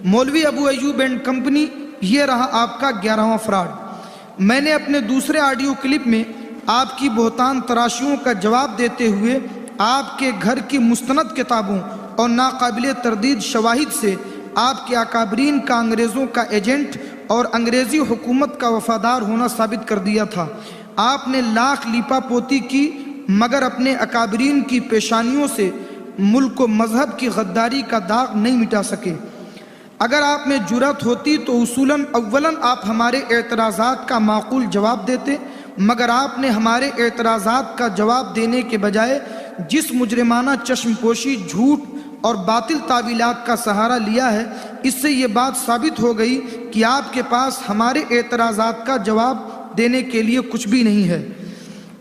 مولوی ابو Ayub and company, یہ رہا آپ کا 11واں فراڈ۔ میں نے اپنے دوسرے آڈیو کلپ میں آپ کی بہتان تراشیوں کا جواب دیتے ہوئے آپ کے گھر کی مستند کتابوں اور ناقابل تردید شواہد سے آپ کے اکابرین کا انگریزوں کا ایجنٹ اور انگریزی حکومت کا وفادار ہونا ثابت کر دیا تھا۔ آپ نے لاکھ لیپا پوتی کی مگر اپنے اکابرین کی پیشانیوں سے ملک و مذہب کی غداری کا داغ نہیں مٹا سکے۔ اگر آپ میں جرأت ہوتی تو اولاً آپ ہمارے اعتراضات کا معقول جواب دیتے، مگر آپ نے ہمارے اعتراضات کا جواب دینے کے بجائے جس مجرمانہ چشم پوشی، جھوٹ اور باطل تعویلات کا سہارا لیا ہے، اس سے یہ بات ثابت ہو گئی کہ آپ کے پاس ہمارے اعتراضات کا جواب دینے کے لیے کچھ بھی نہیں ہے۔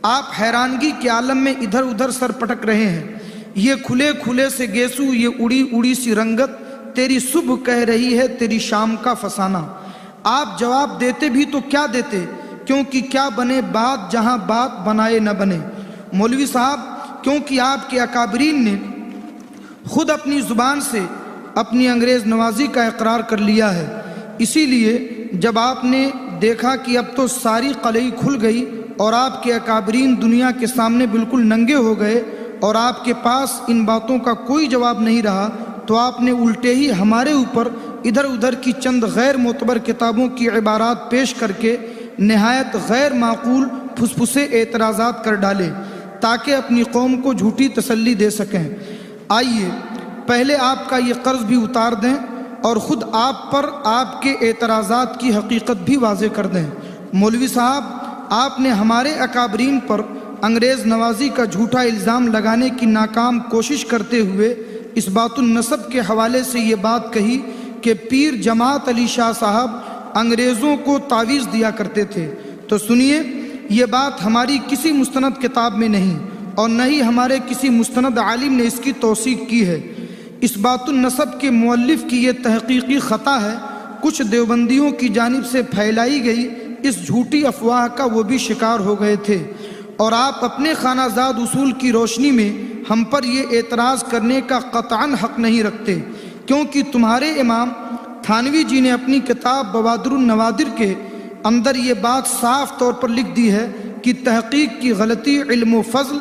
آپ حیرانگی کے عالم میں ادھر ادھر سر پٹک رہے ہیں۔ یہ کھلے کھلے سے گیسو، یہ اڑی اڑی سی رنگت، تیری صبح کہہ رہی ہے تیری شام کا فسانہ۔ آپ جواب دیتے بھی تو کیا دیتے، کیونکہ کیا بنے بات جہاں بات بنائے نہ بنے۔ مولوی صاحب، کیونکہ آپ کے اکابرین نے خود اپنی زبان سے اپنی انگریز نوازی کا اقرار کر لیا ہے، اسی لیے جب آپ نے دیکھا کہ اب تو ساری قلعی کھل گئی اور آپ کے اکابرین دنیا کے سامنے بالکل ننگے ہو گئے اور آپ کے پاس ان باتوں کا کوئی جواب نہیں رہا، تو آپ نے الٹے ہی ہمارے اوپر ادھر ادھر کی چند غیر معتبر کتابوں کی عبارات پیش کر کے نہایت غیر معقول پھسپھسے اعتراضات کر ڈالے تاکہ اپنی قوم کو جھوٹی تسلی دے سکیں۔ آئیے پہلے آپ کا یہ قرض بھی اتار دیں اور خود آپ پر آپ کے اعتراضات کی حقیقت بھی واضح کر دیں۔ مولوی صاحب، آپ نے ہمارے اکابرین پر انگریز نوازی کا جھوٹا الزام لگانے کی ناکام کوشش کرتے ہوئے اس بات النسب کے حوالے سے یہ بات کہی کہ پیر جماعت علی شاہ صاحب انگریزوں کو تعویذ دیا کرتے تھے۔ تو سنیے، یہ بات ہماری کسی مستند کتاب میں نہیں اور نہ ہی ہمارے کسی مستند عالم نے اس کی توثیق کی ہے۔ اس بات النسب کے مؤلف کی یہ تحقیقی خطا ہے، کچھ دیوبندیوں کی جانب سے پھیلائی گئی اس جھوٹی افواہ کا وہ بھی شکار ہو گئے تھے، اور آپ اپنے خانہ زاد اصول کی روشنی میں ہم پر یہ اعتراض کرنے کا قطعاً حق نہیں رکھتے، کیونکہ تمہارے امام تھانوی جی نے اپنی کتاب بوادر النوادر کے اندر یہ بات صاف طور پر لکھ دی ہے کہ تحقیق کی غلطی علم و فضل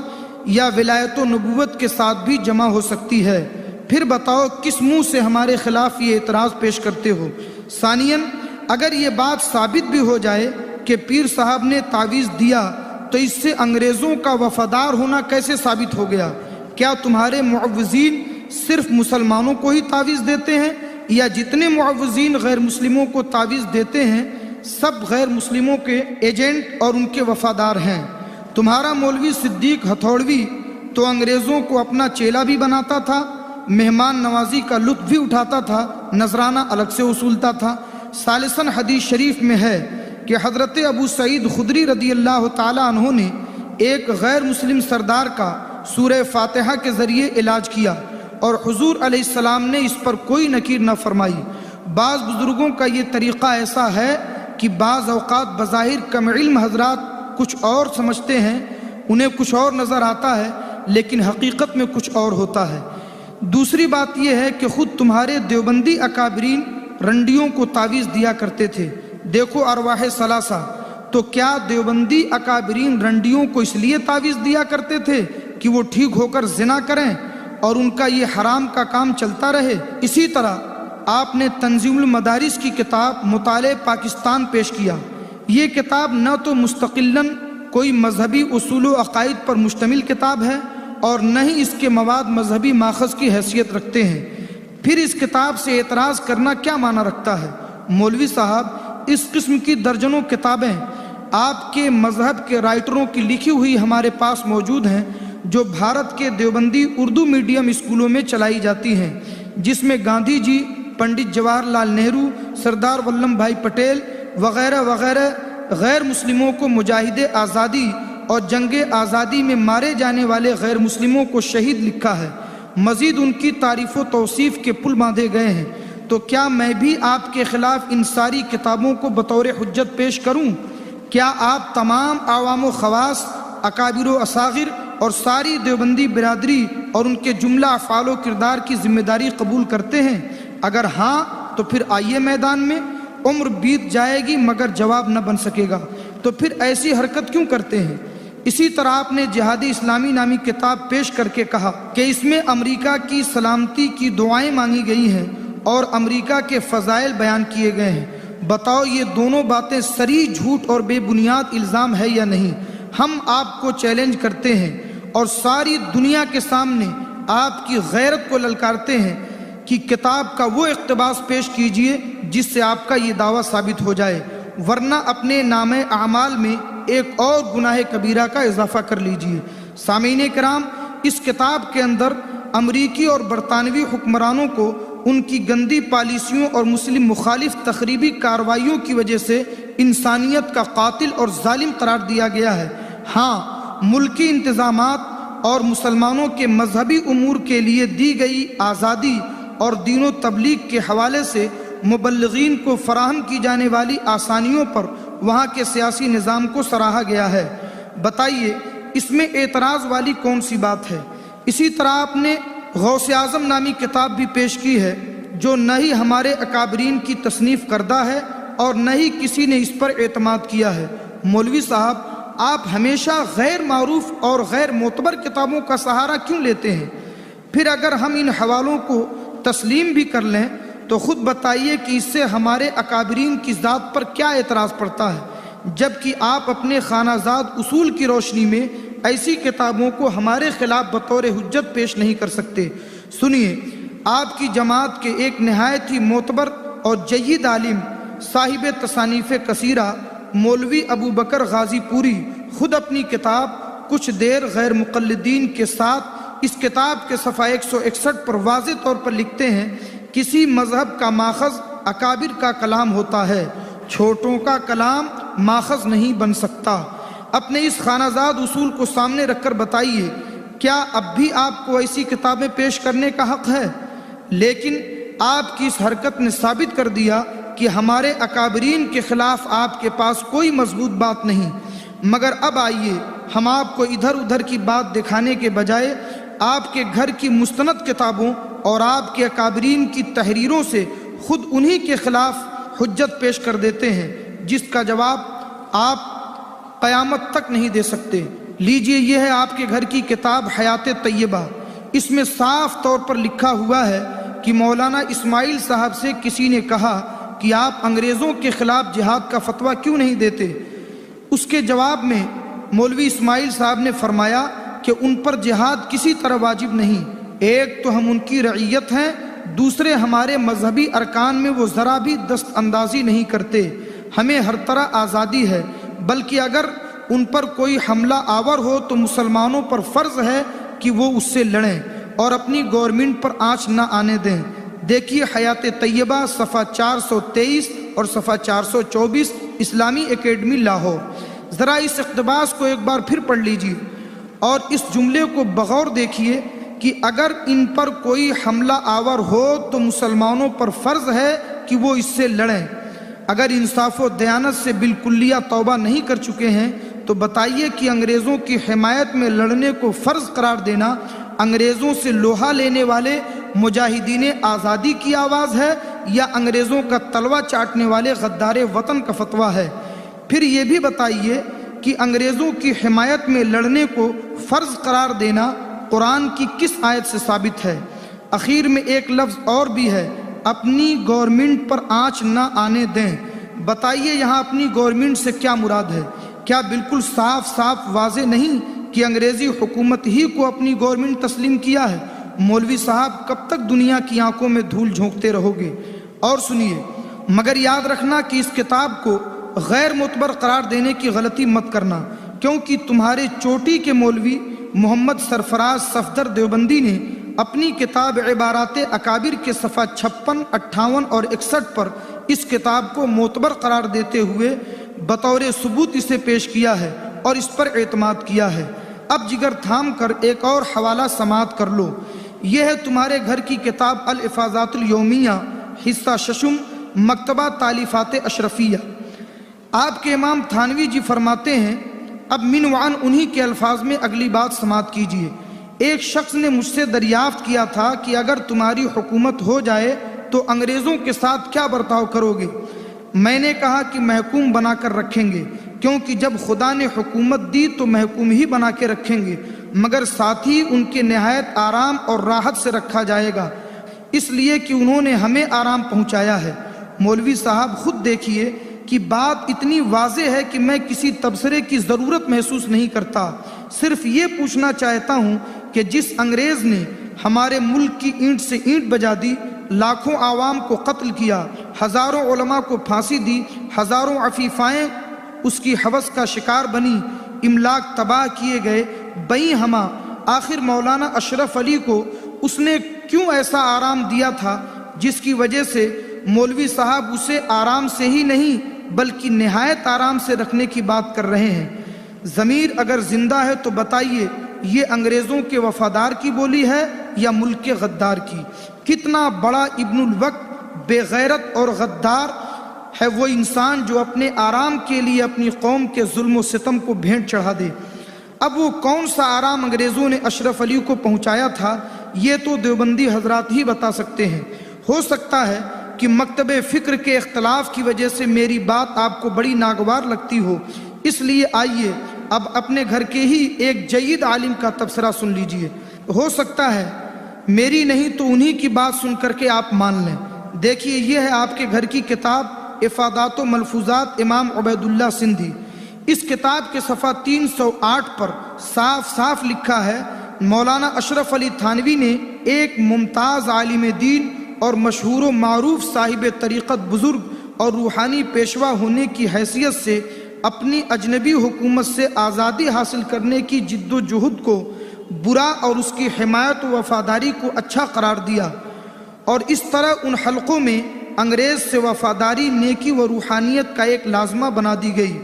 یا ولایت و نبوت کے ساتھ بھی جمع ہو سکتی ہے۔ پھر بتاؤ کس منہ سے ہمارے خلاف یہ اعتراض پیش کرتے ہو؟ ثانیاً، اگر یہ بات ثابت بھی ہو جائے کہ پیر صاحب نے تعویذ دیا تو اس سے انگریزوں کا وفادار ہونا کیسے ثابت ہو گیا؟ کیا تمہارے معوذین صرف مسلمانوں کو ہی تعویذ دیتے ہیں، یا جتنے معوذین غیر مسلموں کو تعویذ دیتے ہیں سب غیر مسلموں کے ایجنٹ اور ان کے وفادار ہیں؟ تمہارا مولوی صدیق ہتھوڑوی تو انگریزوں کو اپنا چیلا بھی بناتا تھا، مہمان نوازی کا لطف بھی اٹھاتا تھا، نذرانہ الگ سے وصولتا تھا۔ ثالثاً حدیث شریف میں ہے کہ حضرت ابو سعید خدری رضی اللہ تعالی عنہ نے ایک غیر مسلم سردار کا سورہ فاتحہ کے ذریعے علاج کیا اور حضور علیہ السلام نے اس پر کوئی نکیر نہ فرمائی۔ بعض بزرگوں کا یہ طریقہ ایسا ہے کہ بعض اوقات بظاہر کم علم حضرات کچھ اور سمجھتے ہیں، انہیں کچھ اور نظر آتا ہے، لیکن حقیقت میں کچھ اور ہوتا ہے۔ دوسری بات یہ ہے کہ خود تمہارے دیوبندی اکابرین رنڈیوں کو تعویذ دیا کرتے تھے۔ دیکھو ارواح ثلاثہ، تو کیا دیوبندی اکابرین رنڈیوں کو اس لیے تعویذ دیا کرتے تھے کہ وہ ٹھیک ہو کر زنا کریں اور ان کا یہ حرام کا کام چلتا رہے؟ اسی طرح آپ نے تنظیم المدارس کی کتاب مطالعہ پاکستان پیش کیا۔ یہ کتاب نہ تو مستقلاً کوئی مذہبی اصول و عقائد پر مشتمل کتاب ہے اور نہ ہی اس کے مواد مذہبی ماخذ کی حیثیت رکھتے ہیں۔ پھر اس کتاب سے اعتراض کرنا کیا معنی رکھتا ہے؟ مولوی صاحب، اس قسم کی درجنوں کتابیں آپ کے مذہب کے رائٹروں کی لکھی ہوئی ہمارے پاس موجود ہیں، جو بھارت کے دیوبندی اردو میڈیم اسکولوں میں چلائی جاتی ہیں، جس میں گاندھی جی، پنڈت جواہر لال نہرو، سردار ولبھ بھائی پٹیل وغیرہ وغیرہ غیر مسلموں کو مجاہد آزادی اور جنگ آزادی میں مارے جانے والے غیر مسلموں کو شہید لکھا ہے۔ مزید ان کی تعریف و توصیف کے پل باندھے گئے ہیں۔ تو کیا میں بھی آپ کے خلاف ان ساری کتابوں کو بطور حجت پیش کروں؟ کیا آپ تمام عوام و خواص، اکابر و اصاغر اور ساری دیوبندی برادری اور ان کے جملہ افعال و کردار کی ذمہ داری قبول کرتے ہیں؟ اگر ہاں تو پھر آئیے میدان میں، عمر بیت جائے گی مگر جواب نہ بن سکے گا، تو پھر ایسی حرکت کیوں کرتے ہیں؟ اسی طرح آپ نے جہادی اسلامی نامی کتاب پیش کر کے کہا کہ اس میں امریکہ کی سلامتی کی دعائیں مانگی گئی ہیں اور امریکہ کے فضائل بیان کیے گئے ہیں۔ بتاؤ یہ دونوں باتیں صریح جھوٹ اور بے بنیاد الزام ہے یا نہیں؟ ہم آپ کو چیلنج کرتے ہیں اور ساری دنیا کے سامنے آپ کی غیرت کو للکارتے ہیں کہ کتاب کا وہ اقتباس پیش کیجئے جس سے آپ کا یہ دعویٰ ثابت ہو جائے، ورنہ اپنے نامہ اعمال میں ایک اور گناہ کبیرہ کا اضافہ کر لیجئے۔ سامعین کرام، اس کتاب کے اندر امریکی اور برطانوی حکمرانوں کو ان کی گندی پالیسیوں اور مسلم مخالف تخریبی کارروائیوں کی وجہ سے انسانیت کا قاتل اور ظالم قرار دیا گیا ہے۔ ہاں، ملکی انتظامات اور مسلمانوں کے مذہبی امور کے لیے دی گئی آزادی اور دین و تبلیغ کے حوالے سے مبلغین کو فراہم کی جانے والی آسانیوں پر وہاں کے سیاسی نظام کو سراہا گیا ہے۔ بتائیے اس میں اعتراض والی کون سی بات ہے؟ اسی طرح آپ نے غوث اعظم نامی کتاب بھی پیش کی ہے جو نہ ہی ہمارے اکابرین کی تصنیف کردہ ہے اور نہ ہی کسی نے اس پر اعتماد کیا ہے۔ مولوی صاحب، آپ ہمیشہ غیر معروف اور غیر معتبر کتابوں کا سہارا کیوں لیتے ہیں؟ پھر اگر ہم ان حوالوں کو تسلیم بھی کر لیں تو خود بتائیے کہ اس سے ہمارے اکابرین کی ذات پر کیا اعتراض پڑتا ہے، جبکہ آپ اپنے خانہ زاد اصول کی روشنی میں ایسی کتابوں کو ہمارے خلاف بطور حجت پیش نہیں کر سکتے۔ سنیے، آپ کی جماعت کے ایک نہایت ہی معتبر اور جید عالم صاحب تصانیف کثیرہ مولوی ابو بکر غازی پوری خود اپنی کتاب کچھ دیر غیر مقلدین کے ساتھ اس کتاب کے صفحہ 161 پر واضح طور پر لکھتے ہیں، کسی مذہب کا ماخذ اکابر کا کلام ہوتا ہے، چھوٹوں کا کلام ماخذ نہیں بن سکتا۔ اپنے اس خانہ زاد اصول کو سامنے رکھ کر بتائیے، کیا اب بھی آپ کو ایسی کتابیں پیش کرنے کا حق ہے؟ لیکن آپ کی اس حرکت نے ثابت کر دیا کہ ہمارے اکابرین کے خلاف آپ کے پاس کوئی مضبوط بات نہیں۔ مگر اب آئیے ہم آپ کو ادھر ادھر کی بات دکھانے کے بجائے آپ کے گھر کی مستند کتابوں اور آپ کے اکابرین کی تحریروں سے خود انہی کے خلاف حجت پیش کر دیتے ہیں جس کا جواب آپ قیامت تک نہیں دے سکتے۔ لیجئے، یہ ہے آپ کے گھر کی کتاب حیات طیبہ۔ اس میں صاف طور پر لکھا ہوا ہے کہ مولانا اسماعیل صاحب سے کسی نے کہا کہ آپ انگریزوں کے خلاف جہاد کا فتویٰ کیوں نہیں دیتے؟ اس کے جواب میں مولوی اسماعیل صاحب نے فرمایا کہ ان پر جہاد کسی طرح واجب نہیں، ایک تو ہم ان کی رعیت ہیں، دوسرے ہمارے مذہبی ارکان میں وہ ذرا بھی دست اندازی نہیں کرتے، ہمیں ہر طرح آزادی ہے، بلکہ اگر ان پر کوئی حملہ آور ہو تو مسلمانوں پر فرض ہے کہ وہ اس سے لڑیں اور اپنی گورنمنٹ پر آنچ نہ آنے دیں۔ دیکھیے حیات طیبہ صفحہ 423 اور صفحہ 424، اسلامی اکیڈمی لاہور۔ ذرا اس اقتباس کو ایک بار پھر پڑھ لیجیے اور اس جملے کو بغور دیکھیے کہ اگر ان پر کوئی حملہ آور ہو تو مسلمانوں پر فرض ہے کہ وہ اس سے لڑیں۔ اگر انصاف و دیانت سے بالکلیہ توبہ نہیں کر چکے ہیں تو بتائیے کہ انگریزوں کی حمایت میں لڑنے کو فرض قرار دینا انگریزوں سے لوہا لینے والے مجاہدین آزادی کی آواز ہے یا انگریزوں کا تلوہ چاٹنے والے غدار وطن کا فتویٰ ہے؟ پھر یہ بھی بتائیے کہ انگریزوں کی حمایت میں لڑنے کو فرض قرار دینا قرآن کی کس آیت سے ثابت ہے؟ اخیر میں ایک لفظ اور بھی ہے، اپنی گورنمنٹ پر آنچ نہ آنے دیں۔ بتائیے یہاں اپنی گورنمنٹ سے کیا مراد ہے؟ کیا بالکل صاف صاف واضح نہیں کہ انگریزی حکومت ہی کو اپنی گورنمنٹ تسلیم کیا ہے؟ مولوی صاحب کب تک دنیا کی آنکھوں میں دھول جھونکتے رہو گے؟ اور سنیے، مگر یاد رکھنا کہ اس کتاب کو غیر معتبر قرار دینے کی غلطی مت کرنا، کیونکہ تمہارے چوٹی کے مولوی محمد سرفراز صفدر دیوبندی نے اپنی کتاب عبارات اکابر کے صفحہ 56، 58 اور 61 پر اس کتاب کو معتبر قرار دیتے ہوئے بطور ثبوت اسے پیش کیا ہے اور اس پر اعتماد کیا ہے۔ اب جگر تھام کر ایک اور حوالہ سماعت کر لو، یہ ہے تمہارے گھر کی کتاب الافاضات الیومیہ حصہ ششم، مکتبہ تالیفات اشرفیہ۔ آپ کے امام تھانوی جی فرماتے ہیں، اب من وعن انہی کے الفاظ میں اگلی بات سماعت کیجیے۔ ایک شخص نے مجھ سے دریافت کیا تھا کہ اگر تمہاری حکومت ہو جائے تو انگریزوں کے ساتھ کیا برتاؤ کرو گے؟ میں نے کہا کہ محکوم بنا کر رکھیں گے، کیونکہ جب خدا نے حکومت دی تو محکوم ہی بنا کے رکھیں گے، مگر ساتھ ہی ان کے نہایت آرام اور راحت سے رکھا جائے گا، اس لیے کہ انہوں نے ہمیں آرام پہنچایا ہے۔ مولوی صاحب خود دیکھیے کہ بات اتنی واضح ہے کہ میں کسی تبصرے کی ضرورت محسوس نہیں کرتا، صرف یہ پوچھنا چاہتا ہوں کہ جس انگریز نے ہمارے ملک کی اینٹ سے اینٹ بجا دی، لاکھوں عوام کو قتل کیا، ہزاروں علماء کو پھانسی دی، ہزاروں عفیفائیں اس کی ہوس کا شکار بنی، املاک تباہ کیے گئے، بئی ہما آخر مولانا اشرف علی کو اس نے کیوں ایسا آرام دیا تھا جس کی وجہ سے مولوی صاحب اسے آرام سے ہی نہیں بلکہ نہایت آرام سے رکھنے کی بات کر رہے ہیں؟ ضمیر اگر زندہ ہے تو بتائیے یہ انگریزوں کے وفادار کی بولی ہے یا ملک کے غدار کی؟ کتنا بڑا ابن الوقت بے غیرت اور غدار ہے وہ انسان جو اپنے آرام کے لیے اپنی قوم کے ظلم و ستم کو بھینٹ چڑھا دے۔ اب وہ کون سا آرام انگریزوں نے اشرف علی کو پہنچایا تھا یہ تو دیوبندی حضرات ہی بتا سکتے ہیں۔ ہو سکتا ہے کہ مکتب فکر کے اختلاف کی وجہ سے میری بات آپ کو بڑی ناگوار لگتی ہو، اس لیے آئیے اب اپنے گھر کے ہی ایک جید عالم کا تبصرہ سن لیجئے، ہو سکتا ہے میری نہیں تو انہی کی بات سن کر کے آپ مان لیں۔ دیکھیے یہ ہے آپ کے گھر کی کتاب افادات و ملفوظات امام عبید اللہ سندھی۔ اس کتاب کے صفحہ 308 پر صاف صاف لکھا ہے مولانا اشرف علی تھانوی نے ایک ممتاز عالم دین اور مشہور و معروف صاحب طریقت بزرگ اور روحانی پیشوا ہونے کی حیثیت سے اپنی اجنبی حکومت سے آزادی حاصل کرنے کی جد و جہد کو برا اور اس کی حمایت و وفاداری کو اچھا قرار دیا، اور اس طرح ان حلقوں میں انگریز سے وفاداری، نیکی و روحانیت کا ایک لازمہ بنا دی گئی۔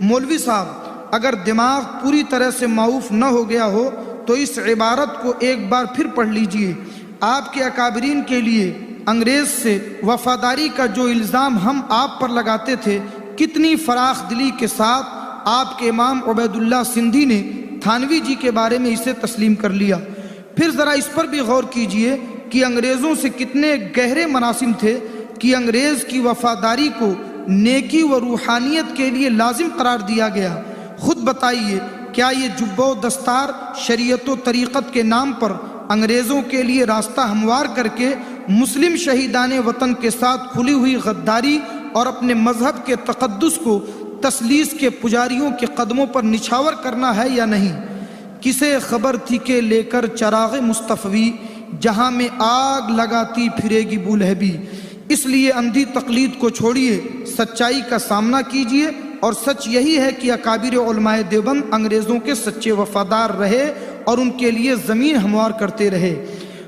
مولوی صاحب اگر دماغ پوری طرح سے معاف نہ ہو گیا ہو تو اس عبارت کو ایک بار پھر پڑھ لیجئے۔ آپ کے اکابرین کے لیے انگریز سے وفاداری کا جو الزام ہم آپ پر لگاتے تھے، کتنی فراخ دلی کے ساتھ آپ کے امام عبید اللہ سندھی نے تھانوی جی کے بارے میں اسے تسلیم کر لیا۔ پھر ذرا اس پر بھی غور کیجئے کہ انگریزوں سے کتنے گہرے مناسب تھے کہ انگریز کی وفاداری کو نیکی و روحانیت کے لیے لازم قرار دیا گیا۔ خود بتائیے کیا یہ جبہ و دستار شریعت و طریقت کے نام پر انگریزوں کے لیے راستہ ہموار کر کے مسلم شہیدان وطن کے ساتھ کھلی ہوئی غداری اور اپنے مذہب کے تقدس کو تسلیس کے پجاریوں کے قدموں پر نچھاور کرنا ہے یا نہیں؟ کسے خبر تھی کہ لے کر چراغ مصطفی جہاں میں آگ لگاتی پھرے گی بولہبی۔ اس لیے اندھی تقلید کو چھوڑیے، سچائی کا سامنا کیجیے، اور سچ یہی ہے کہ اکابر علماء دیوبند انگریزوں کے سچے وفادار رہے اور ان کے لیے زمین ہموار کرتے رہے۔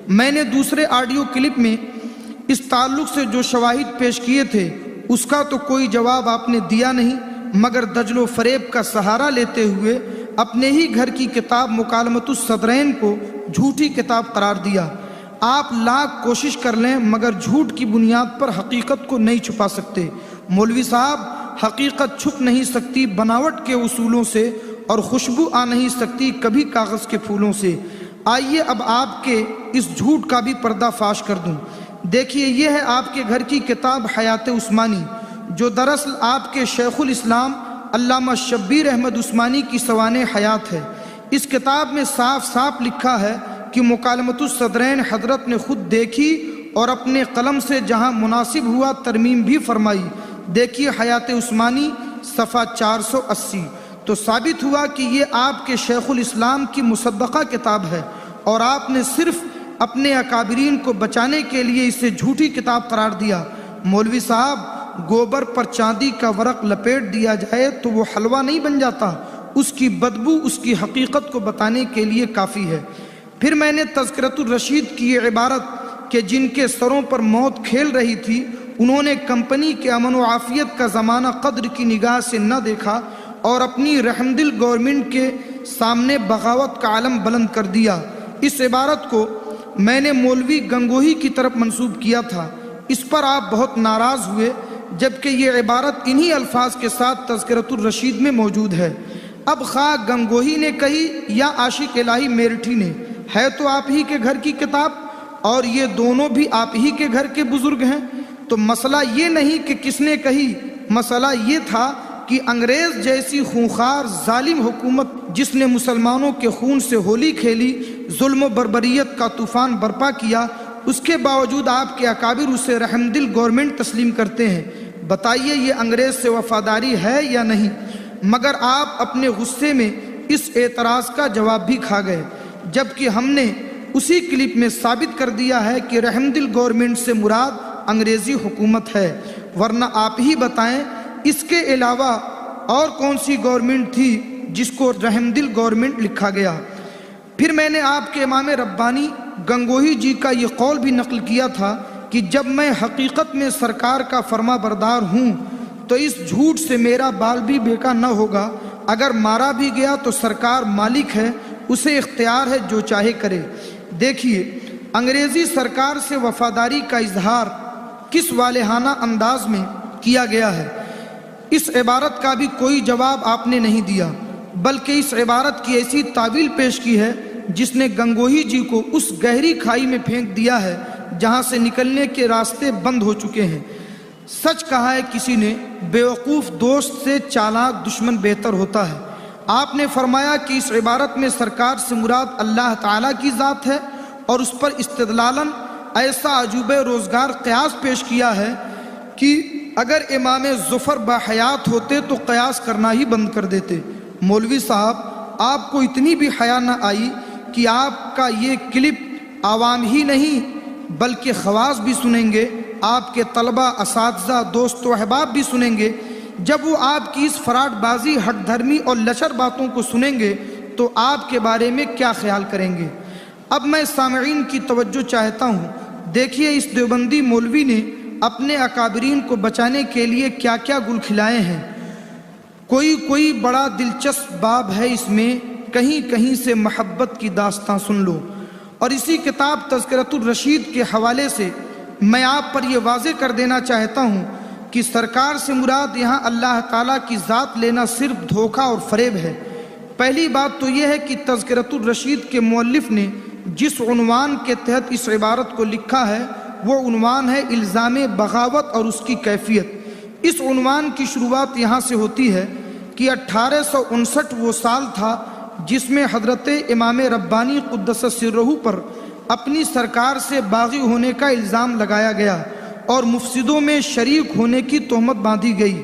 میں نے دوسرے آڈیو کلپ میں اس تعلق سے جو شواہد پیش کیے تھے اس کا تو کوئی جواب آپ نے دیا نہیں، مگر دجل و فریب کا سہارا لیتے ہوئے اپنے ہی گھر کی کتاب مکالمۃ الصدرین کو جھوٹی کتاب قرار دیا۔ آپ لاکھ کوشش کر لیں مگر جھوٹ کی بنیاد پر حقیقت کو نہیں چھپا سکتے۔ مولوی صاحب حقیقت چھپ نہیں سکتی بناوٹ کے اصولوں سے، اور خوشبو آ نہیں سکتی کبھی کاغذ کے پھولوں سے۔ آئیے اب آپ کے اس جھوٹ کا بھی پردہ فاش کر دوں۔ دیکھیے یہ ہے آپ کے گھر کی کتاب حیات عثمانی، جو دراصل آپ کے شیخ الاسلام علامہ شبیر احمد عثمانی کی سوانح حیات ہے۔ اس کتاب میں صاف صاف لکھا ہے کہ مکالمۃ الصدرین حضرت نے خود دیکھی اور اپنے قلم سے جہاں مناسب ہوا ترمیم بھی فرمائی۔ دیکھیے حیات عثمانی صفحہ 480۔ تو ثابت ہوا کہ یہ آپ کے شیخ الاسلام کی مصدقہ کتاب ہے، اور آپ نے صرف اپنے اکابرین کو بچانے کے لیے اسے جھوٹی کتاب قرار دیا۔ مولوی صاحب گوبر پر چاندی کا ورق لپیٹ دیا جائے تو وہ حلوہ نہیں بن جاتا، اس کی بدبو اس کی حقیقت کو بتانے کے لیے کافی ہے۔ پھر میں نے تذکرۃ الرشید کی یہ عبارت کہ جن کے سروں پر موت کھیل رہی تھی انہوں نے کمپنی کے امن و عافیت کا زمانہ قدر کی نگاہ سے نہ دیکھا اور اپنی رحمدل گورنمنٹ کے سامنے بغاوت کا علم بلند کر دیا، اس عبارت کو میں نے مولوی گنگوہی کی طرف منسوب کیا تھا۔ اس پر آپ بہت ناراض ہوئے، جبکہ یہ عبارت انہی الفاظ کے ساتھ تذکرۃ الرشید میں موجود ہے۔ اب خواہ گنگوہی نے کہی یا عاشق الہی میرٹھی نے، ہے تو آپ ہی کے گھر کی کتاب، اور یہ دونوں بھی آپ ہی کے گھر کے بزرگ ہیں۔ تو مسئلہ یہ نہیں کہ کس نے کہی، مسئلہ یہ تھا کہ انگریز جیسی خونخوار ظالم حکومت جس نے مسلمانوں کے خون سے ہولی کھیلی، ظلم و بربریت کا طوفان برپا کیا، اس کے باوجود آپ کے اکابر اسے رحم دل گورنمنٹ تسلیم کرتے ہیں۔ بتائیے یہ انگریز سے وفاداری ہے یا نہیں؟ مگر آپ اپنے غصے میں اس اعتراض کا جواب بھی کھا گئے، جبکہ ہم نے اسی کلپ میں ثابت کر دیا ہے کہ رحم دل گورنمنٹ سے مراد انگریزی حکومت ہے، ورنہ آپ ہی بتائیں اس کے علاوہ اور کون سی گورنمنٹ تھی جس کو رحم دل گورنمنٹ لکھا گیا؟ پھر میں نے آپ کے امام ربانی گنگوہی جی کا یہ قول بھی نقل کیا تھا کہ جب میں حقیقت میں سرکار کا فرما بردار ہوں تو اس جھوٹ سے میرا بال بھی بیکا نہ ہوگا، اگر مارا بھی گیا تو سرکار مالک ہے، اسے اختیار ہے جو چاہے کرے۔ دیکھیے انگریزی سرکار سے وفاداری کا اظہار کس والہانہ انداز میں کیا گیا ہے، اس عبارت کا بھی کوئی جواب آپ نے نہیں دیا، بلکہ اس عبارت کی ایسی تعویل پیش کی ہے جس نے گنگوہی جی کو اس گہری کھائی میں پھینک دیا ہے جہاں سے نکلنے کے راستے بند ہو چکے ہیں۔ سچ کہا ہے کسی نے، بیوقوف دوست سے چالاک دشمن بہتر ہوتا ہے۔ آپ نے فرمایا کہ اس عبارت میں سرکار سے مراد اللہ تعالیٰ کی ذات ہے، اور اس پر استدلالاً ایسا عجوبہ روزگار قیاس پیش کیا ہے کہ اگر امام ظفر باحیات ہوتے تو قیاس کرنا ہی بند کر دیتے۔ مولوی صاحب، آپ کو اتنی بھی حیا نہ آئی کہ آپ کا یہ کلپ عوام ہی نہیں بلکہ خواص بھی سنیں گے، آپ کے طلبہ، اساتذہ، دوست و احباب بھی سنیں گے۔ جب وہ آپ کی اس فراڈ بازی، ہٹ دھرمی اور لچر باتوں کو سنیں گے تو آپ کے بارے میں کیا خیال کریں گے؟ اب میں سامعین کی توجہ چاہتا ہوں۔ دیکھیے اس دیوبندی مولوی نے اپنے اکابرین کو بچانے کے لیے کیا کیا گل کھلائے ہیں۔ کوئی بڑا دلچسپ باب ہے اس میں، کہیں کہیں سے محبت کی داستان سن لو۔ اور اسی کتاب تذکرۃ الرشید کے حوالے سے میں آپ پر یہ واضح کر دینا چاہتا ہوں کہ سرکار سے مراد یہاں اللہ تعالیٰ کی ذات لینا صرف دھوکہ اور فریب ہے۔ پہلی بات تو یہ ہے کہ تذکرۃ الرشید کے مؤلف نے جس عنوان کے تحت اس عبارت کو لکھا ہے وہ عنوان ہے الزام بغاوت اور اس کی کیفیت۔ اس عنوان کی شروعات یہاں سے ہوتی ہے کہ 1859 وہ سال تھا جس میں حضرت امام ربانی قدس سرہ پر اپنی سرکار سے باغی ہونے کا الزام لگایا گیا اور مفسدوں میں شریک ہونے کی تہمت باندھی گئی۔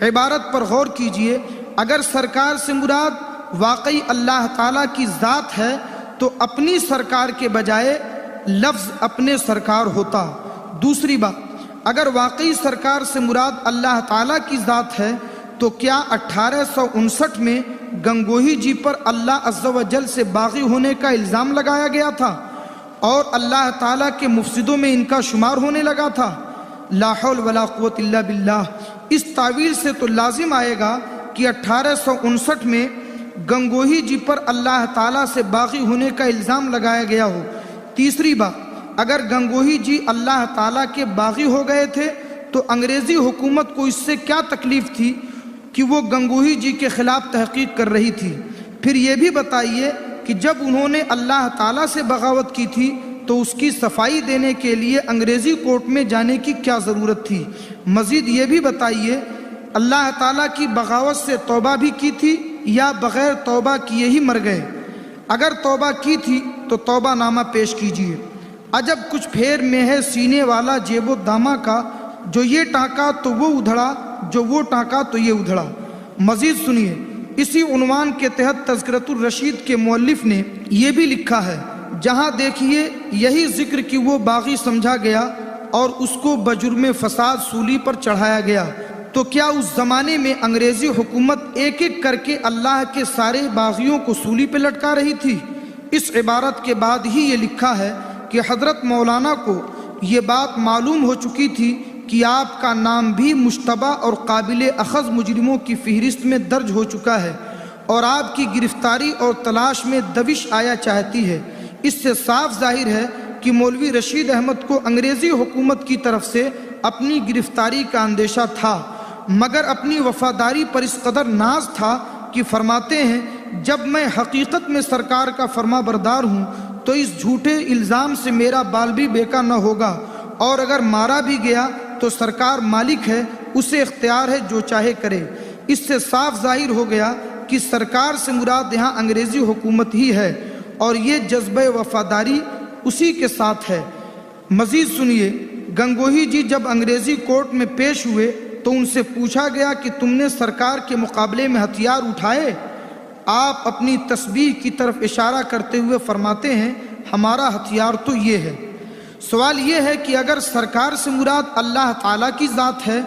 عبارت پر غور کیجئے، اگر سرکار سے مراد واقعی اللہ تعالیٰ کی ذات ہے تو اپنی سرکار کے بجائے لفظ اپنے سرکار ہوتا۔ دوسری بات، اگر واقعی سرکار سے مراد اللہ تعالیٰ کی ذات ہے تو کیا 1859 میں گنگوہی جی پر اللہ عز و جل سے باغی ہونے کا الزام لگایا گیا تھا اور اللہ تعالیٰ کے مفسدوں میں ان کا شمار ہونے لگا تھا؟ لا حول ولا قوت الا باللہ۔ اس تعویل سے تو لازم آئے گا کہ 1859 میں گنگوہی جی پر اللہ تعالیٰ سے باغی ہونے کا الزام لگایا گیا ہو۔ تیسری بات، اگر گنگوہی جی اللہ تعالیٰ کے باغی ہو گئے تھے تو انگریزی حکومت کو اس سے کیا تکلیف تھی کہ وہ گنگوہی جی کے خلاف تحقیق کر رہی تھی؟ پھر یہ بھی بتائیے کہ جب انہوں نے اللہ تعالیٰ سے بغاوت کی تھی تو اس کی صفائی دینے کے لیے انگریزی کورٹ میں جانے کی کیا ضرورت تھی؟ مزید یہ بھی بتائیے اللہ تعالیٰ کی بغاوت سے توبہ بھی کی تھی یا بغیر توبہ کیے ہی مر گئے؟ اگر توبہ کی تھی تو توبہ نامہ پیش کیجیے۔ عجب کچھ پھیر میں ہے سینے والا جیب و دامہ کا، جو یہ ٹانکا تو وہ ادھڑا، جو وہ ٹانکا تو یہ ادھڑا۔ مزید سنیے، اسی عنوان کے تحت تذکرۃ الرشید کے مؤلف نے یہ بھی لکھا ہے، جہاں دیکھیے یہی ذکر کہ وہ باغی سمجھا گیا اور اس کو بجرم فساد سولی پر چڑھایا گیا، تو کیا اس زمانے میں انگریزی حکومت ایک ایک کر کے اللہ کے سارے باغیوں کو سولی پہ لٹکا رہی تھی؟ اس عبارت کے بعد ہی یہ لکھا ہے کہ حضرت مولانا کو یہ بات معلوم ہو چکی تھی کہ آپ کا نام بھی مشتبہ اور قابل اخذ مجرموں کی فہرست میں درج ہو چکا ہے اور آپ کی گرفتاری اور تلاش میں دوش آیا چاہتی ہے۔ اس سے صاف ظاہر ہے کہ مولوی رشید احمد کو انگریزی حکومت کی طرف سے اپنی گرفتاری کا اندیشہ تھا، مگر اپنی وفاداری پر اس قدر ناز تھا کہ فرماتے ہیں جب میں حقیقت میں سرکار کا فرما بردار ہوں تو اس جھوٹے الزام سے میرا بال بھی بیکا نہ ہوگا، اور اگر مارا بھی گیا تو سرکار مالک ہے، اسے اختیار ہے جو چاہے کرے۔ اس سے صاف ظاہر ہو گیا کہ سرکار سے مراد یہاں انگریزی حکومت ہی ہے، اور یہ جذبہ وفاداری اسی کے ساتھ ہے۔ مزید سنیے، گنگوہی جی جب انگریزی کورٹ میں پیش ہوئے تو ان سے پوچھا گیا کہ تم نے سرکار کے مقابلے میں ہتھیار اٹھائے؟ آپ اپنی تسبیح کی طرف اشارہ کرتے ہوئے فرماتے ہیں ہمارا ہتھیار تو یہ ہے۔ سوال یہ ہے کہ اگر سرکار سے مراد اللہ تعالیٰ کی ذات ہے،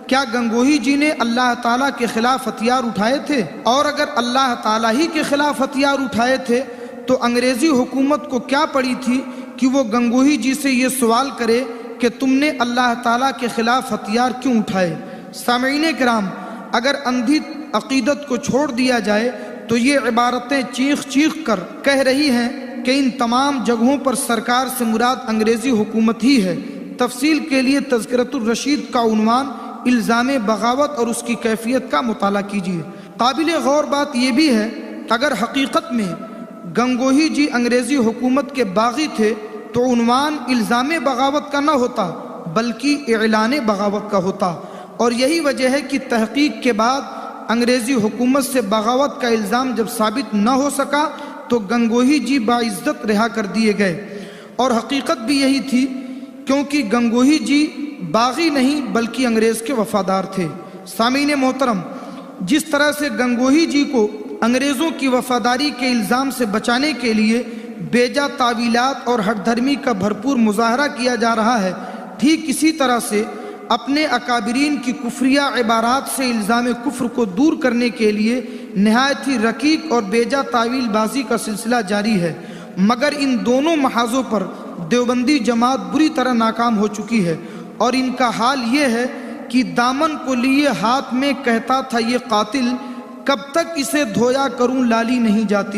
کیا گنگوہی جی نے اللہ تعالیٰ کے خلاف ہتھیار اٹھائے تھے؟ اور اگر اللہ تعالیٰ ہی کے خلاف ہتھیار اٹھائے تھے تو انگریزی حکومت کو کیا پڑی تھی کہ وہ گنگوہی جی سے یہ سوال کرے کہ تم نے اللہ تعالیٰ کے خلاف ہتھیار کیوں اٹھائے؟ سامعین کرام، اگر اندھی عقیدت کو چھوڑ دیا جائے تو یہ عبارتیں چیخ چیخ کر کہہ رہی ہیں کہ ان تمام جگہوں پر سرکار سے مراد انگریزی حکومت ہی ہے۔ تفصیل کے لیے تذکرۃ الرشید کا عنوان الزام بغاوت اور اس کی کیفیت کا مطالعہ کیجیے۔ قابل غور بات یہ بھی ہے اگر حقیقت میں گنگوہی جی انگریزی حکومت کے باغی تھے تو عنوان الزام بغاوت کا نہ ہوتا بلکہ اعلان بغاوت کا ہوتا، اور یہی وجہ ہے کہ تحقیق کے بعد انگریزی حکومت سے بغاوت کا الزام جب ثابت نہ ہو سکا تو گنگوہی جی باعزت رہا کر دیے گئے، اور حقیقت بھی یہی تھی کیونکہ گنگوہی جی باغی نہیں بلکہ انگریز کے وفادار تھے۔ سامعین محترم، جس طرح سے گنگوہی جی کو انگریزوں کی وفاداری کے الزام سے بچانے کے لیے بیجا تعویلات اور ہٹ دھرمی کا بھرپور مظاہرہ کیا جا رہا ہے، ٹھیک اسی طرح سے اپنے اکابرین کی کفریہ عبارات سے الزام کفر کو دور کرنے کے لیے نہایت ہی رقیق اور بیجا تعویل بازی کا سلسلہ جاری ہے، مگر ان دونوں محاذوں پر دیوبندی جماعت بری طرح ناکام ہو چکی ہے، اور ان کا حال یہ ہے کہ دامن کو لیے ہاتھ میں کہتا تھا یہ قاتل، کب تک اسے دھویا کروں لالی نہیں جاتی۔